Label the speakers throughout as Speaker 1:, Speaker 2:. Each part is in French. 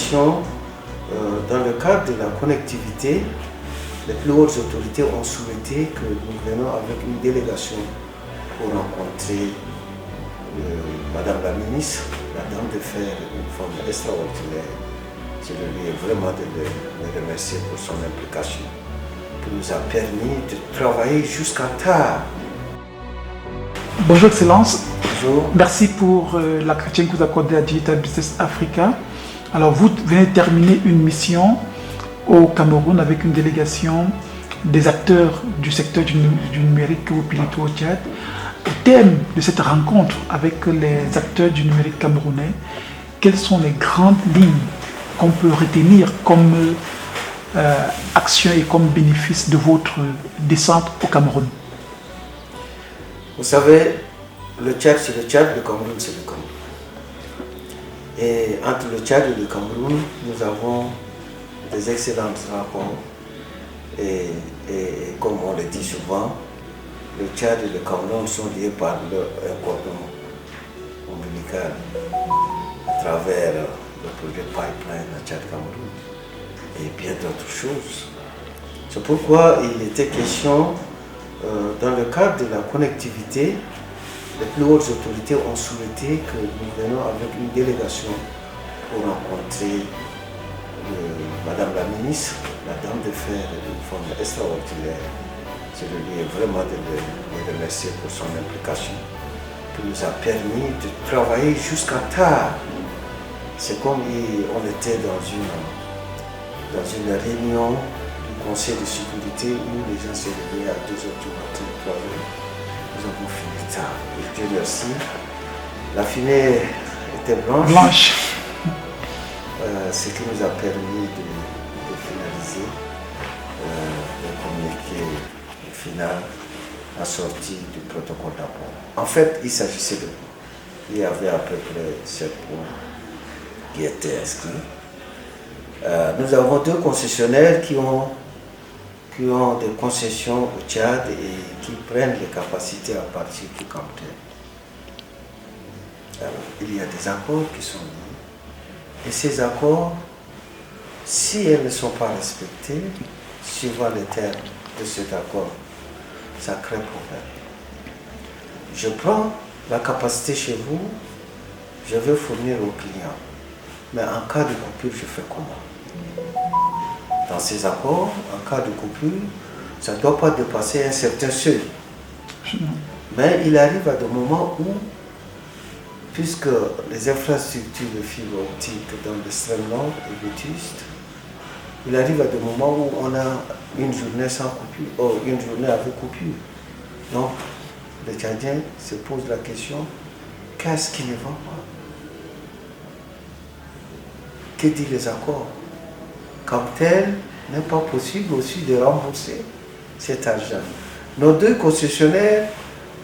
Speaker 1: question, dans le cadre de la connectivité, les plus hautes autorités ont souhaité que nous venions avec une délégation pour rencontrer Madame la ministre, la dame de fer, une femme extraordinaire. Je lui ai vraiment de le remercier pour son implication, qui nous a permis de travailler jusqu'à tard.
Speaker 2: Bonjour Excellence.
Speaker 1: Bonjour.
Speaker 2: Merci pour l'entretien que vous accordez à Digital Business Africa. Alors vous venez de terminer une mission au Cameroun avec une délégation des acteurs du secteur du numérique que vous pilotez au Tchad. Au thème de cette rencontre avec les acteurs du numérique camerounais, quelles sont les grandes lignes qu'on peut retenir comme action et comme bénéfice de votre descente au Cameroun?
Speaker 1: Vous savez, le Tchad c'est le Tchad, le Cameroun c'est le Cameroun. Et entre le Tchad et le Cameroun, nous avons des excellentes rapports. Et comme on le dit souvent, le Tchad et le Cameroun sont liés par un cordon ombilical à travers le projet Pipeline Tchad-Cameroun et bien d'autres choses. C'est pourquoi il était question, dans le cadre de la connectivité, les plus hautes autorités ont souhaité que nous venions avec une délégation pour rencontrer Madame la ministre, la dame de fer, une femme extraordinaire. Je lui ai vraiment de le remercier pour son implication, qui nous a permis de travailler jusqu'à tard. C'est comme on était dans une réunion du Conseil de sécurité où les gens se réveillent à 2h du matin, 3h. Nous avons fini tard. Et Dieu merci. La fumée était blanche. Ce qui nous a permis de finaliser le communiqué final assorti du protocole d'accord. En fait, il s'agissait de points. Il y avait à peu près 7 points qui étaient inscrits. Nous avons 2 concessionnaires qui ont des concessions au Tchad et qui prennent les capacités à partir du Cameroun. Il y a des accords qui sont liés. Et ces accords, si elles ne sont pas respectées, suivant les termes de cet accord, ça crée problème. Je prends la capacité chez vous, je vais fournir au client. Mais en cas de coupure, je fais comment? Dans ces accords, en cas de coupure, ça ne doit pas dépasser un certain seuil. Mais il arrive à des moments où, puisque les infrastructures de fibre optique dans l'extrême nord est vétuste, il arrive à des moments où on a une journée sans coupure, une journée avec coupure. Donc, les Tchadiens se posent la question, qu'est-ce qui ne va pas? Que disent les accords? Comme tel, n'est pas possible aussi de rembourser cet argent. Nos 2 concessionnaires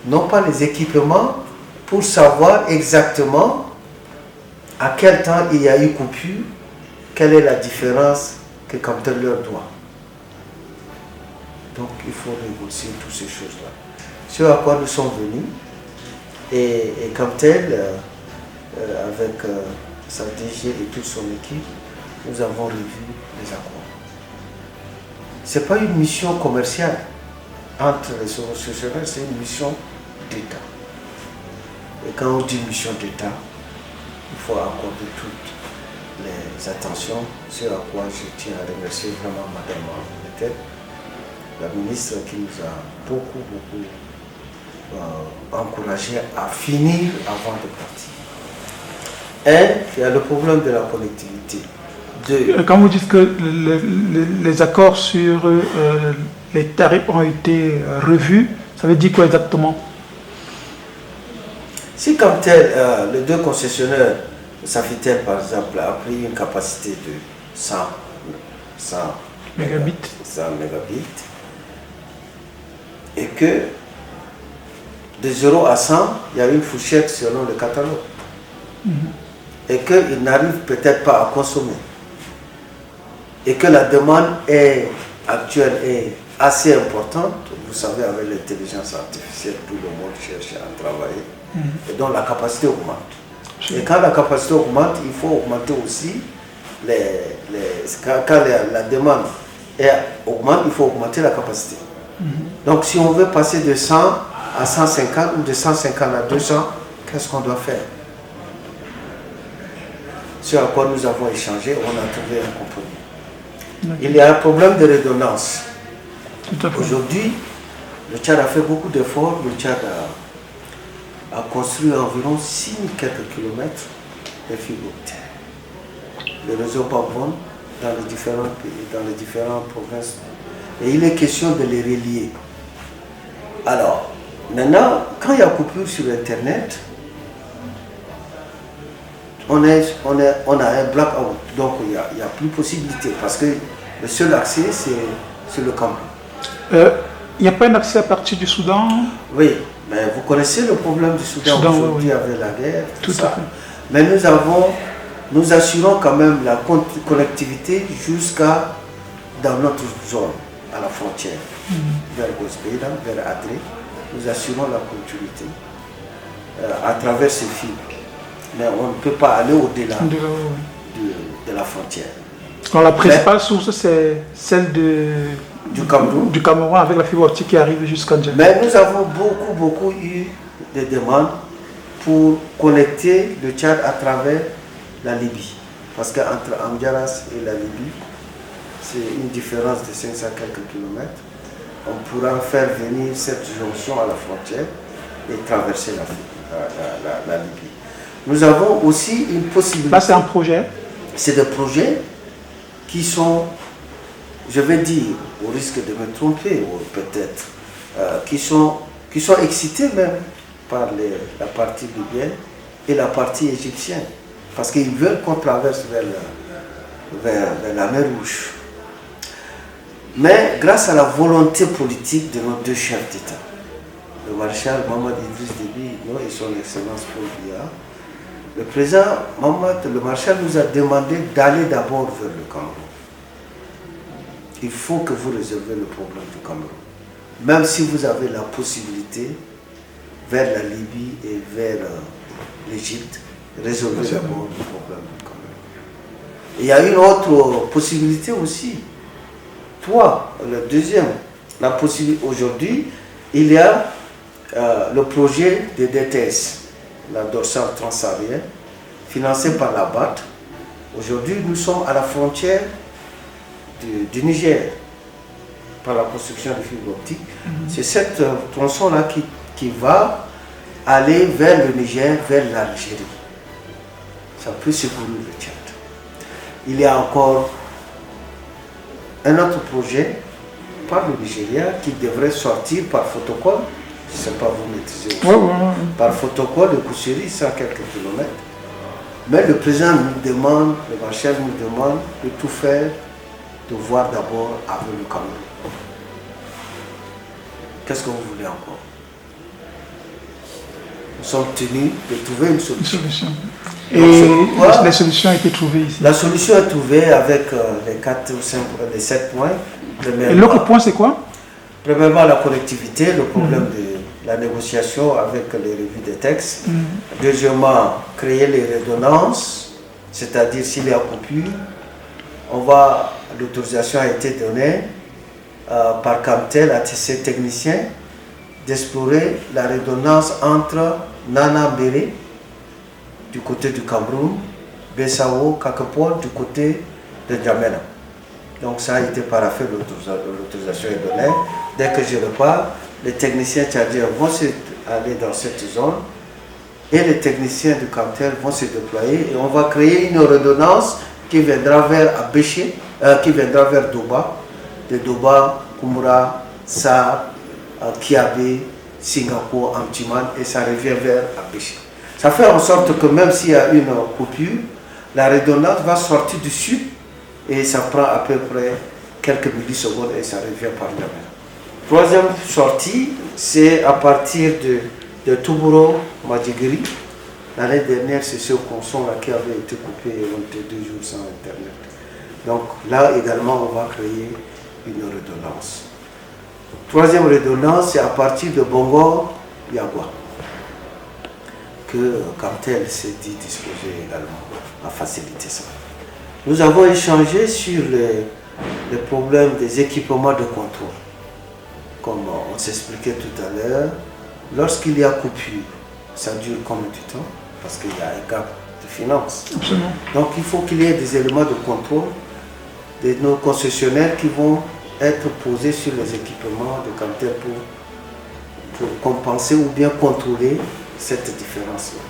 Speaker 1: n'ont pas les équipements pour savoir exactement à quel temps il y a eu coupure, quelle est la différence que Camtel leur doit. Donc il faut négocier toutes ces choses-là. Ce à quoi nous sommes venus, et Camtel, avec sa DG et toute son équipe, nous avons revu les accords. Ce n'est pas une mission commerciale entre les concessionnaires, c'est une mission d'État. Et quand on dit mission d'État, il faut accorder toutes les attentions, ce à quoi je tiens à remercier vraiment Madame Letel, la ministre qui nous a beaucoup encouragé à finir avant de partir. Il y a le problème de la connectivité.
Speaker 2: Quand vous dites que les accords sur les tarifs ont été revus, ça veut dire quoi exactement?
Speaker 1: Si comme tel, les 2 concessionnaires, Safitel par exemple, a pris une capacité de 100 mégabits, et que de 0 à 100, il y a une fourchette selon le catalogue, et qu'ils n'arrivent peut-être pas à consommer, et que la demande actuelle est assez importante. Vous savez, avec l'intelligence artificielle, tout le monde cherche à travailler, et donc la capacité augmente. Et quand la capacité augmente, il faut augmenter aussi quand la demande augmente, il faut augmenter la capacité. Donc si on veut passer de 100 à 150 ou de 150 à 200, qu'est-ce qu'on doit faire? Ce à quoi nous avons échangé, on a trouvé un compromis. Il y a un problème de redondance. Aujourd'hui, le Tchad a fait beaucoup d'efforts. Le Tchad a construit environ 6 000 quelques kilomètres de fibres optiques. Le réseau Pambon dans les différents pays, dans les différentes provinces. Et il est question de les relier. Alors, maintenant, quand il y a coupure sur Internet, on a un blackout. Donc, il n'y a plus possibilité parce que le seul accès, c'est le Cameroun.
Speaker 2: Il n'y a pas un accès à partir du Soudan?
Speaker 1: Oui, mais vous connaissez le problème du Soudan aujourd'hui avec la guerre.
Speaker 2: Tout à fait.
Speaker 1: Mais nous assurons quand même la connectivité jusqu'à dans notre zone, à la frontière, vers Gospéda, vers Adré. Nous assurons la continuité à travers ces fils. Mais on ne peut pas aller au-delà de la frontière.
Speaker 2: Alors, la principale source, c'est celle du Cameroun avec la fibre optique qui arrive jusqu'à Djamena.
Speaker 1: Mais nous avons beaucoup eu des demandes pour connecter le Tchad à travers la Libye. Parce qu'entre Amdiaras et la Libye, c'est une différence de 500 quelques kilomètres. On pourra faire venir cette jonction à la frontière et traverser la Libye. Nous avons aussi une possibilité.
Speaker 2: Là, c'est un projet.
Speaker 1: C'est des projets qui sont, je vais dire, au risque de me tromper, ou peut-être, qui sont excités même par la partie libyenne et la partie égyptienne. Parce qu'ils veulent qu'on traverse vers la mer Rouge. Mais grâce à la volonté politique de nos deux chefs d'État, le maréchal Mohamed Idriss Déby et son Excellence Paul Biya, le président Mohamed, le maréchal nous a demandé d'aller d'abord vers le Cameroun. Il faut que vous résolvez le problème du Cameroun. Même si vous avez la possibilité, vers la Libye et vers l'Égypte, résolvez d'abord le problème du Cameroun. Il y a une autre possibilité aussi. Le deuxième, la possibilité aujourd'hui, il y a le projet de DTS, la dorsale transsaharienne, financé par la BAT. Aujourd'hui, nous sommes à la frontière du Niger par la construction de fibres optiques. C'est cette tronçon-là qui va aller vers le Niger, vers l'Algérie. Ça peut secourir le Tchad. Il y a encore un autre projet par le Nigeria qui devrait sortir par protocole. Je ne sais pas, vous maîtrisez aussi. Par protocole de Kousseri, 100 quelques kilomètres. Mais le président nous demande, le maréchal nous demande de tout faire, de voir d'abord avec le Cameroun. Qu'est-ce que vous voulez encore? Nous sommes tenus de trouver une solution.
Speaker 2: Et la solution a été trouvée ici? La
Speaker 1: solution est trouvée avec les 4 ou 5, les 7 points.
Speaker 2: Et l'autre point, c'est quoi?
Speaker 1: Premièrement, la connectivité, le problème de la négociation avec les revues des textes. Deuxièmement, créer les redondances, c'est-à-dire s'il y a coupure, l'autorisation a été donnée par Camtel à ces techniciens d'explorer la redondance entre Nana Mbéré du côté du Cameroun, Bessao, Kakapol du côté de Djamena. Donc ça a été paraphé, l'autorisation est donnée. Dès que je repars, les techniciens tchadiens vont aller dans cette zone et les techniciens du Camtel vont se déployer et on va créer une redondance qui viendra vers Abéché, qui viendra vers Doba, de Doba, Koumra, Saar, Kiabé, Singapour, Amtiman et ça revient vers Abéché. Ça fait en sorte que même s'il y a une coupure, la redondance va sortir du sud et ça prend à peu près quelques millisecondes et ça revient par là. Troisième sortie, c'est à partir de Touboro, Madjigiri. L'année dernière, c'est ce conson-là qui avait été coupé et on était 2 jours sans Internet. Donc là également, on va créer une redondance. Troisième redondance, c'est à partir de Bongo, Yagua, que Camtel s'est dit disposer également à faciliter ça. Nous avons échangé sur les problèmes des équipements de contrôle. Comme on s'expliquait tout à l'heure, lorsqu'il y a coupure, ça dure combien de temps? Parce qu'il y a un gap de finances.
Speaker 2: Absolument.
Speaker 1: Donc il faut qu'il y ait des éléments de contrôle de nos concessionnaires qui vont être posés sur les équipements de capteurs pour compenser ou bien contrôler cette différence-là.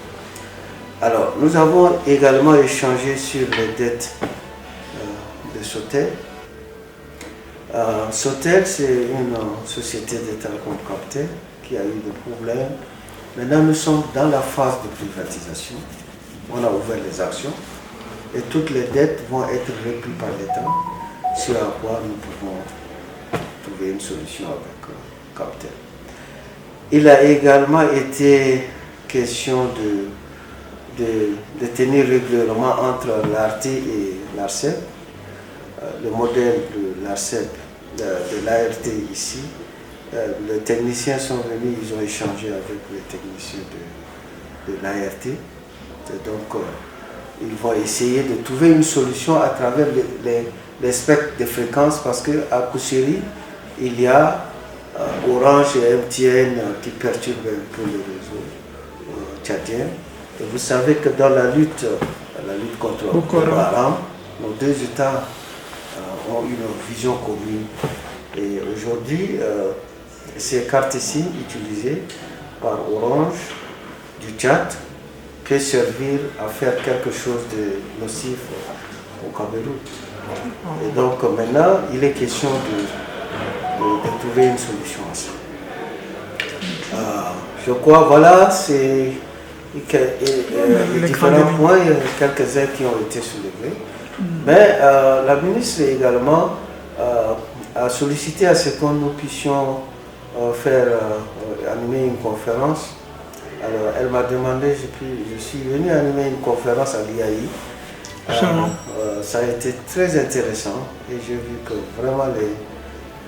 Speaker 1: Alors, nous avons également échangé sur les dettes de Sotel. Sotel, c'est une société de télécom-capteurs qui a eu des problèmes. Maintenant, nous sommes dans la phase de privatisation. On a ouvert les actions et toutes les dettes vont être reprises par l'État, sur à quoi nous pouvons trouver une solution avec Captel. Il a également été question de tenir règlement entre l'ART et l'ARCEP. Le modèle de l'ARCEP, de l'ART ici, les techniciens sont venus, ils ont échangé avec les techniciens de l'ART. Donc, ils vont essayer de trouver une solution à travers les spectres de fréquences parce qu'à Kousseri, il y a Orange et MTN qui perturbent un peu le réseau tchadien. Et vous savez que dans la lutte contre Boko Haram, nos deux États ont une vision commune. Et aujourd'hui, ces cartes ici utilisées par Orange du Tchad peut servir à faire quelque chose de nocif au Cameroun. Et donc maintenant, il est question de trouver une solution à ça. Je crois, voilà, c'est les différents points, il y a quelques-uns qui ont été soulevés. Mais la ministre également a sollicité à ce que nous puissions animer une conférence. Alors, elle m'a demandé, je suis venu animer une conférence à l'IAI. Ça a été très intéressant et j'ai vu que vraiment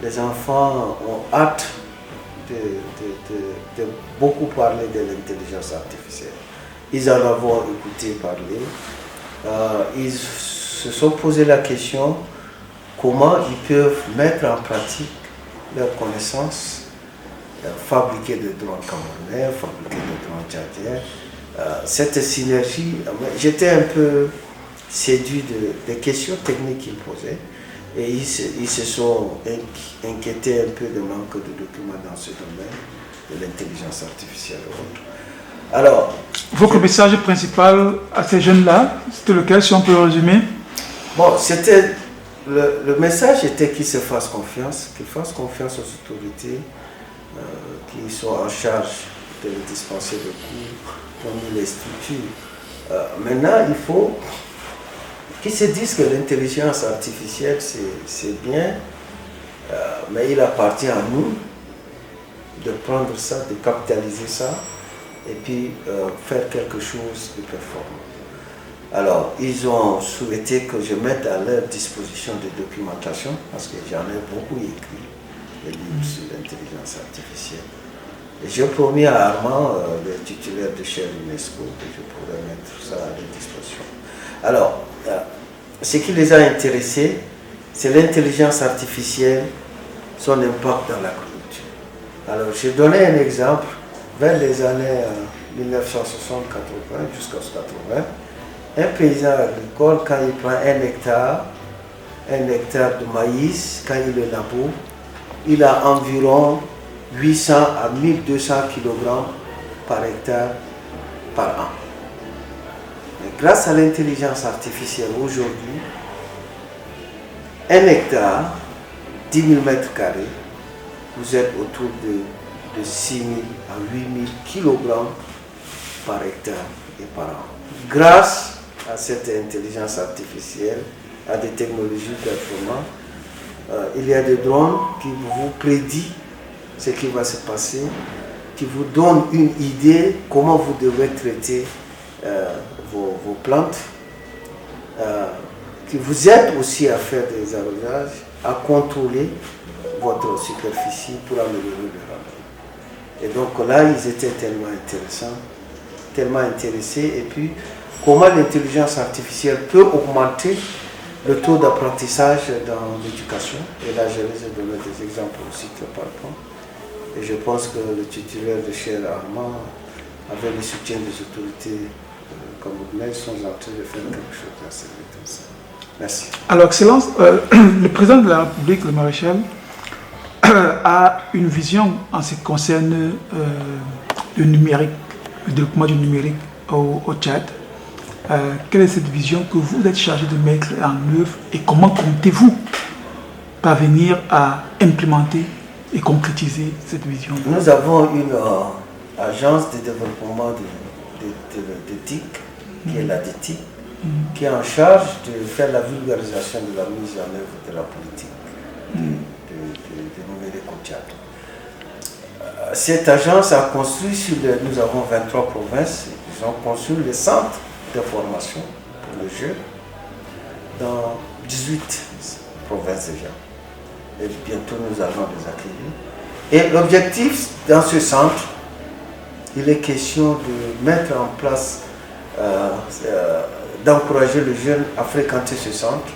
Speaker 1: les enfants ont hâte de beaucoup parler de l'intelligence artificielle. Ils en ont écouté parler. Ils se sont posé la question comment ils peuvent mettre en pratique leurs connaissances, fabriquer des drones camerounais, fabriquer des drones tchadiens. Cette synergie, j'étais un peu séduit des questions techniques qu'ils posaient et ils se sont inquiétés un peu de manque de documents dans ce domaine de l'intelligence artificielle. Alors,
Speaker 2: votre message principal à ces jeunes-là, c'était lequel, si on peut le résumer?
Speaker 1: Bon, c'était le message était qu'ils se fassent confiance, qu'ils fassent confiance aux autorités qui sont en charge de les dispenser de cours, comme les structures. Maintenant, il faut qu'ils se disent que l'intelligence artificielle, c'est bien, mais il appartient à nous de prendre ça, de capitaliser ça, et puis faire quelque chose de performant. Alors, ils ont souhaité que je mette à leur disposition des documentations, parce que j'en ai beaucoup écrit, des livres sur l'intelligence artificielle. Et j'ai promis à Armand, le titulaire de chaire UNESCO, que je pourrais mettre ça à leur disposition. Alors, ce qui les a intéressés, c'est l'intelligence artificielle, son impact dans l'agriculture. Alors, j'ai donné un exemple, vers les années 1960-80 jusqu'à 80, un paysan agricole, quand il prend un hectare de maïs, quand il le laboure, il a environ 800 à 1200 kg par hectare par an. Mais grâce à l'intelligence artificielle aujourd'hui, un hectare, 10 000 mètres carrés, vous êtes autour de 6 000 à 8 000 kg par hectare et par an. Grâce à cette intelligence artificielle, à des technologies performantes, il y a des drones qui vous prédisent ce qui va se passer, qui vous donnent une idée comment vous devez traiter vos plantes, qui vous aident aussi à faire des arrosages, à contrôler votre superficie pour améliorer le rendement. Et donc là, ils étaient tellement intéressants, tellement intéressés, et puis comment l'intelligence artificielle peut augmenter le taux d'apprentissage dans l'éducation. Et là, je vais donner des exemples aussi très parlants. Et je pense que le titulaire de Cher Armand, avec le soutien des autorités camerounaises, sont en train de faire quelque chose dans ce sens. Merci. Alors,
Speaker 2: Excellence, le président de la République, le maréchal, a une vision en ce qui concerne le numérique, le développement du numérique au Tchad. Quelle est cette vision que vous êtes chargé de mettre en œuvre et comment comptez-vous parvenir à implémenter et concrétiser cette vision?
Speaker 1: Nous avons une agence de développement de TIC, qui est la DITIC, qui est en charge de faire la vulgarisation de la mise en œuvre de la politique de numérique au Tchad. Cette agence a construit, nous avons 23 provinces, ils ont construit les centres de formation pour le jeu dans 18 provinces déjà. Et bientôt nous allons les accueillir. Et l'objectif dans ce centre, il est question de mettre en place, d'encourager les jeunes à fréquenter ce centre.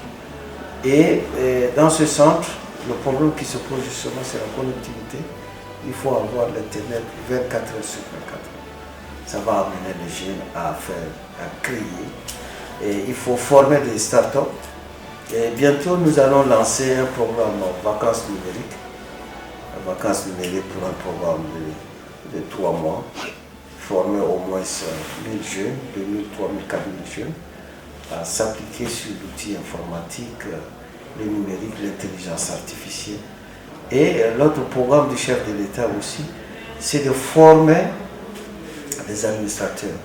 Speaker 1: Et dans ce centre, le problème qui se pose justement, c'est la connectivité. Il faut avoir l'Internet 24 heures sur 24. Ça va amener les jeunes à créer. Et il faut former des startups. Et bientôt, nous allons lancer un programme vacances numériques. Vacances numériques pour un programme de 3 mois. Former au moins 1000 jeunes, 2000, 3000, 4000 jeunes à s'appliquer sur l'outil informatique, le numérique, l'intelligence artificielle. Et l'autre programme du chef de l'État aussi, c'est de former les administrateurs.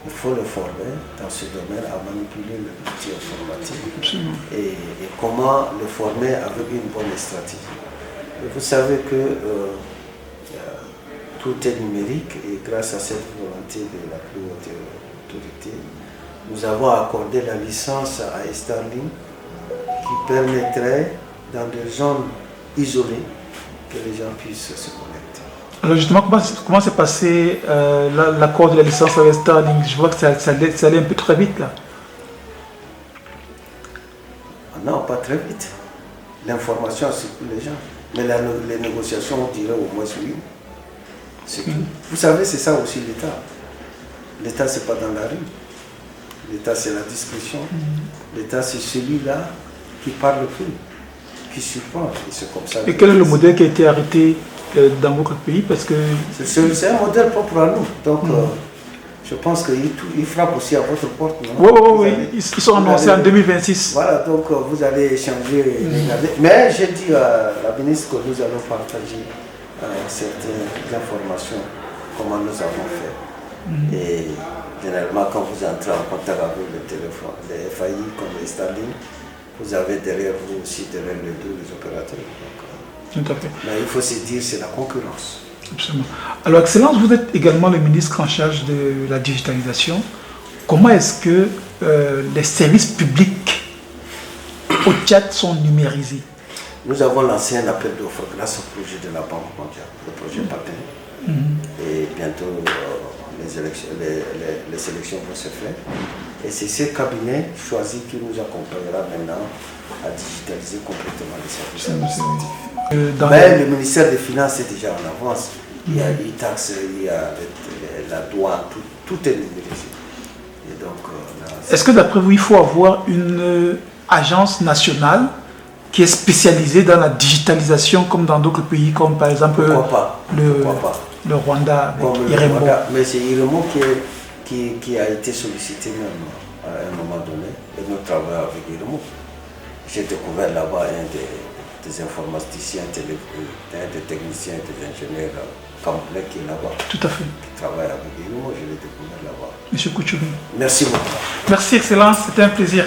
Speaker 1: Il faut les former dans ce domaine à manipuler l'outil informatique et comment le former avec une bonne stratégie. Et vous savez que tout est numérique et grâce à cette volonté de la plus haute autorité, nous avons accordé la licence à Starlink qui permettrait dans des zones isolées que les gens puissent se connecter.
Speaker 2: Alors justement, comment s'est passé l'accord de la licence avec Starlink? Je vois que ça allait un peu très vite là.
Speaker 1: Non, pas très vite. L'information circule les gens. Mais les négociations, on dirait au moins oui. Vous savez, c'est ça aussi l'État. L'État, c'est pas dans la rue. L'État, c'est la discrétion. L'État, c'est celui-là qui parle plus, qui surprend. Et c'est comme ça.
Speaker 2: Et quel est le modèle qui a été arrêté dans votre pays? Parce que
Speaker 1: c'est un modèle propre à nous. Donc, je pense qu'il frappe aussi à votre porte.
Speaker 2: Oui, ils sont annoncés en 2026.
Speaker 1: Voilà, donc vous allez échanger, regarder. Mais j'ai dit à la ministre que nous allons partager certaines informations, comment nous avons fait. Et généralement, quand vous entrez en contact avec le téléphone, les FAI comme les Starlink, vous avez derrière vous aussi, derrière le dos, les opérateurs. Donc,
Speaker 2: tout à fait.
Speaker 1: Mais il faut se dire, c'est la concurrence.
Speaker 2: Absolument. Alors, Excellence, vous êtes également le ministre en charge de la digitalisation. Comment est-ce que les services publics au Tchad sont numérisés?
Speaker 1: Nous avons lancé un appel d'offres grâce au projet de la Banque mondiale, le projet Patin. Et bientôt, les sélections vont se faire. Et c'est ce cabinet choisi qui nous accompagnera maintenant à digitaliser complètement les services. Mais le ministère des Finances est déjà en avance. Il y a les taxes, il y a la douane, tout est numérisé. Et donc,
Speaker 2: est-ce que d'après vous, il faut avoir une agence nationale qui est spécialisée dans la digitalisation comme dans d'autres pays, comme par exemple le Rwanda avec Irembo?
Speaker 1: Mais c'est Irembo qui a été sollicité même à un moment donné. Et nous travaillons avec Irembo. J'ai découvert là-bas des informaticiens, des techniciens, des ingénieurs complets qui est là-bas.
Speaker 2: Tout à fait.
Speaker 1: Qui travaillent avec Irembo, je l'ai découvert là-bas.
Speaker 2: Monsieur Kouchoumi.
Speaker 1: Merci beaucoup.
Speaker 2: Merci, Excellence, c'était un plaisir.